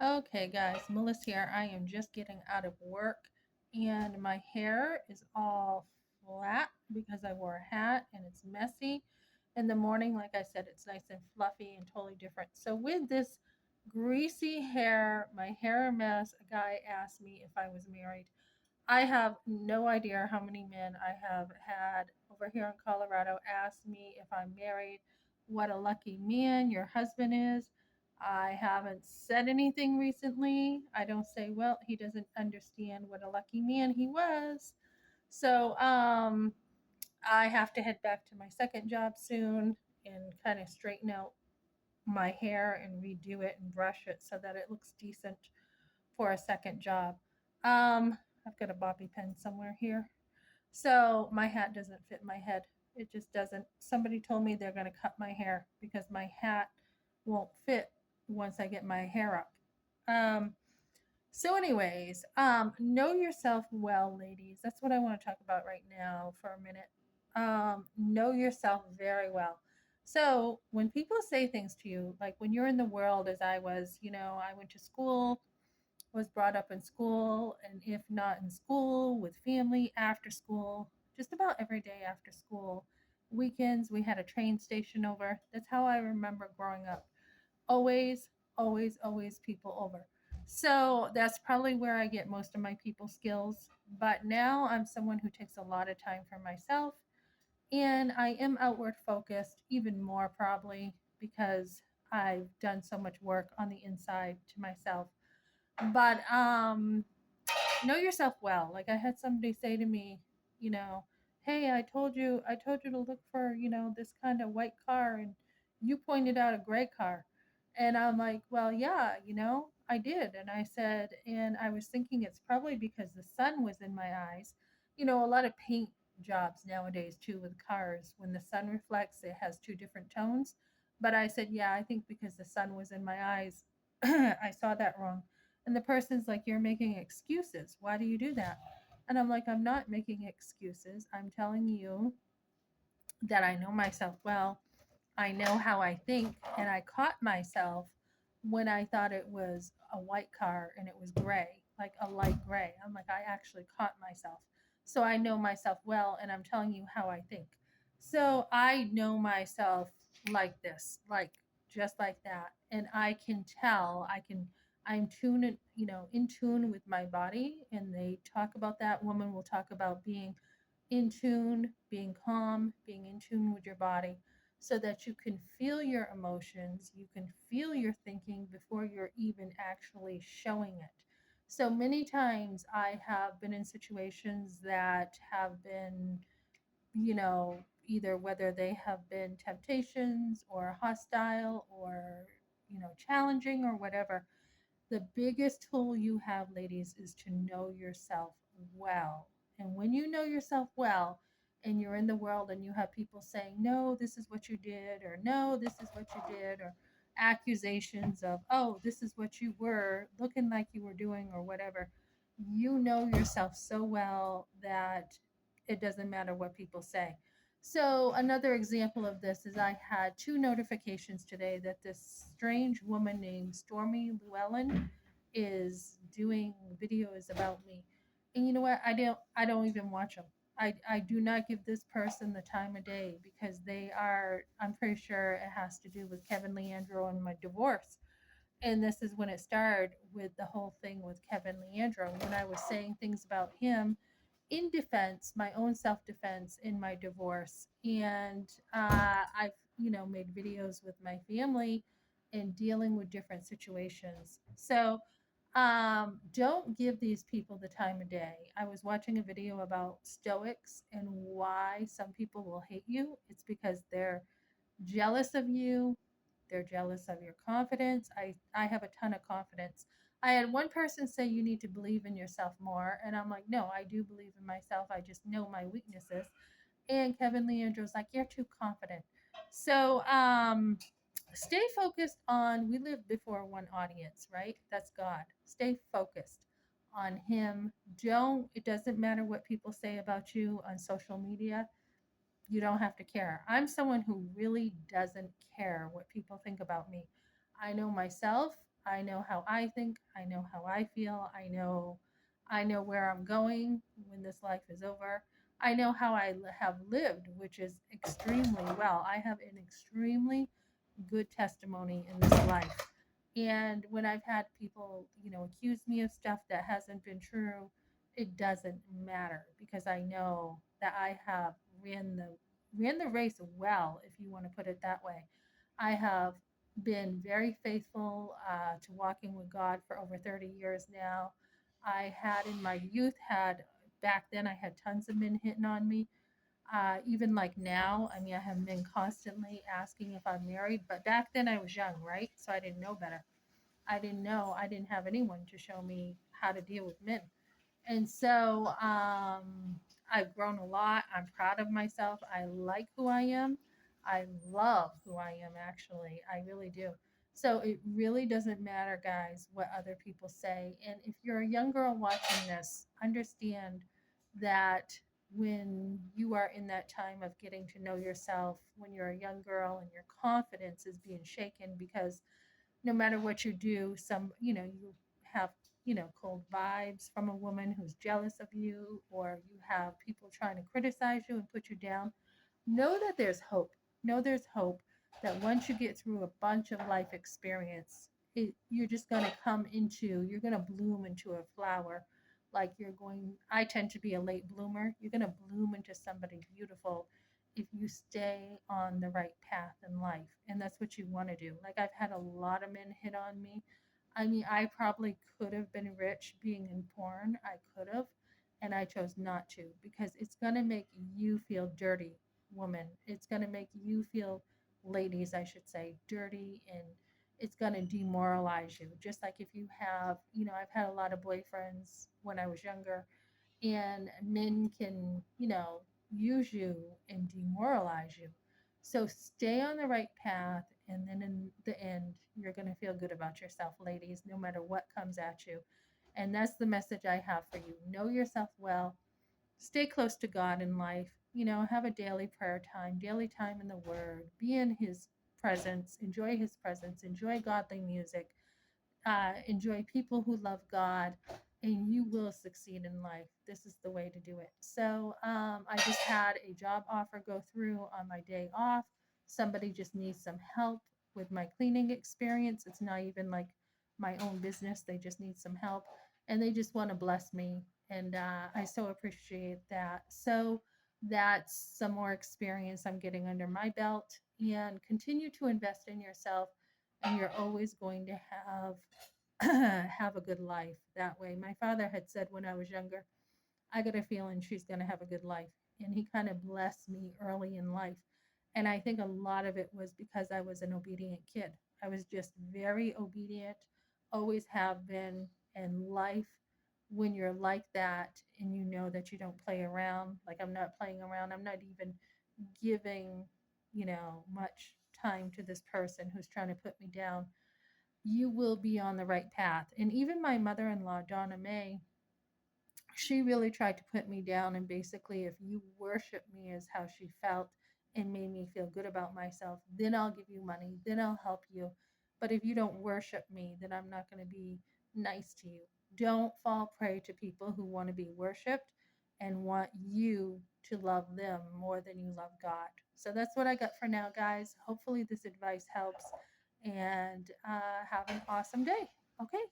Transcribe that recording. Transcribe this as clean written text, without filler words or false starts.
Okay, guys, Melissa here. I am just getting out of work and my hair is all flat because I wore a hat and it's messy. In the morning, like I said, it's nice and fluffy and totally different. So, with this greasy hair, my hair a mess, a guy asked me if I was married. I have no idea how many men I have had over here in Colorado ask me if I'm married, what a lucky man your husband is. I haven't said anything recently. I don't say, well, he doesn't understand what a lucky man he was. So, I have to head back to my second job soon and kind of straighten out my hair and redo it and brush it so that it looks decent for a second job. I've got a bobby pin somewhere here. So my hat doesn't fit my head. It just doesn't. Somebody told me they're going to cut my hair because my hat won't fit once I get my hair up. Um, know yourself well, ladies. That's what I want to talk about right now for a minute. Know yourself very well. So when people say things to you, like when you're in the world, as I was, I went to school, was brought up in school, and if not in school, with family after school, just about every day after school. Weekends, we had a train station over. That's how I remember growing up. Always, always, always people over. So that's probably where I get most of my people skills. But now I'm someone who takes a lot of time for myself, and I am outward focused even more probably because I've done so much work on the inside to myself. But know yourself well. Like I had somebody say to me, you know, hey, I told you to look for, this kind of white car and you pointed out a gray car. And I'm like, well, yeah, I did. And I said, and I was thinking it's probably because the sun was in my eyes. A lot of paint jobs nowadays too with cars. When the sun reflects, it has two different tones. But I said, yeah, I think because the sun was in my eyes, I saw that wrong. And the person's like, you're making excuses. Why do you do that? And I'm like, I'm not making excuses. I'm telling you that I know myself well. I know how I think. And I caught myself when I thought it was a white car and it was gray, like a light gray. I'm like, I actually caught myself. So I know myself well. And I'm telling you how I think. So I know myself like this, like just like that. And I can tell, I'm tuned, in tune with my body. And they talk about that. Woman will talk about being in tune, being calm, being in tune with your body so that you can feel your emotions, you can feel your thinking before you're even actually showing it. So many times I have been in situations that have been, either whether they have been temptations or hostile or, challenging or whatever. The biggest tool you have, ladies, is to know yourself well. And when you know yourself well and you're in the world and you have people saying, no, this is what you did, or no, this is what you did, or accusations of, oh, this is what you were looking like you were doing, or whatever, you know yourself so well that it doesn't matter what people say. So, another example of this is I had two notifications today that this strange woman named Stormy Llewellyn is doing videos about me. And you know what? I don't even watch them. I do not give this person the time of day because I'm pretty sure it has to do with Kevin Leandro and my divorce. And this is when it started with the whole thing with Kevin Leandro when I was saying things about him in defense, my own self defense in my divorce. And I've, made videos with my family and dealing with different situations. So don't give these people the time of day. I was watching a video about Stoics and why some people will hate you. It's because they're jealous of you. They're jealous of your confidence. I have a ton of confidence. I had one person say you need to believe in yourself more. And I'm like, no, I do believe in myself. I just know my weaknesses. And Kevin Leandro's like, you're too confident. So stay focused on, we live before one audience, right? That's God. Stay focused on Him. It doesn't matter what people say about you on social media. You don't have to care. I'm someone who really doesn't care what people think about me. I know myself. I know how I think. I know how I feel. I know where I'm going when this life is over. I know how have lived, which is extremely well. I have an extremely good testimony in this life. And when I've had people, accuse me of stuff that hasn't been true, it doesn't matter because I know that I have ran the ran the race well, if you want to put it that way. I have been very faithful to walking with God for over 30 years now. I had in my youth had back then I had tons of men hitting on me. Even like now, I mean, I have men constantly asking if I'm married, but back then I was young, right? So I didn't know better. I didn't know. I didn't have anyone to show me how to deal with men. And so I've grown a lot. I'm proud of myself. I like who I am. I love who I am, actually. I really do. So it really doesn't matter, guys, what other people say. And if you're a young girl watching this, understand that when you are in that time of getting to know yourself, when you're a young girl and your confidence is being shaken because no matter what you do, you have, cold vibes from a woman who's jealous of you, or you have people trying to criticize you and put you down. Know that there's hope. Know there's hope that once you get through a bunch of life experience, you're just going to you're going to bloom into a flower. I tend to be a late bloomer. You're going to bloom into somebody beautiful if you stay on the right path in life. And that's what you want to do. Like, I've had a lot of men hit on me. I mean, I probably could have been rich being in porn. I could have. And I chose not to because it's going to make you feel dirty, woman. It's going to make you feel, ladies, I should say, dirty, and it's going to demoralize you. Just like if you have, I've had a lot of boyfriends when I was younger, and men can, use you and demoralize you. So stay on the right path, and then in the end, you're going to feel good about yourself, ladies, no matter what comes at you. And that's the message I have for you. Know yourself well, stay close to God in life. Have a daily prayer time, daily time in the Word, be in His presence, enjoy godly music, enjoy people who love God, and you will succeed in life. This is the way to do it. So I just had a job offer go through on my day off. Somebody just needs some help with my cleaning experience. It's not even like my own business, they just need some help, and they just want to bless me. And I so appreciate that. So that's some more experience I'm getting under my belt, and continue to invest in yourself, and you're always going to have a good life that way. My father had said when I was younger, I got a feeling she's going to have a good life. And he kind of blessed me early in life. And I think a lot of it was because I was an obedient kid. I was just very obedient, always have been. And life, when you're like that and you know that you don't play around, like I'm not playing around, I'm not even giving, much time to this person who's trying to put me down, you will be on the right path. And even my mother in law, Donna May, she really tried to put me down. And basically, if you worship me, is how she felt, and made me feel good about myself, then I'll give you money, then I'll help you. But if you don't worship me, then I'm not going to be nice to you. Don't fall prey to people who want to be worshiped and want you to love them more than you love God. So that's what I got for now, guys. Hopefully, this advice helps, and have an awesome day. Okay.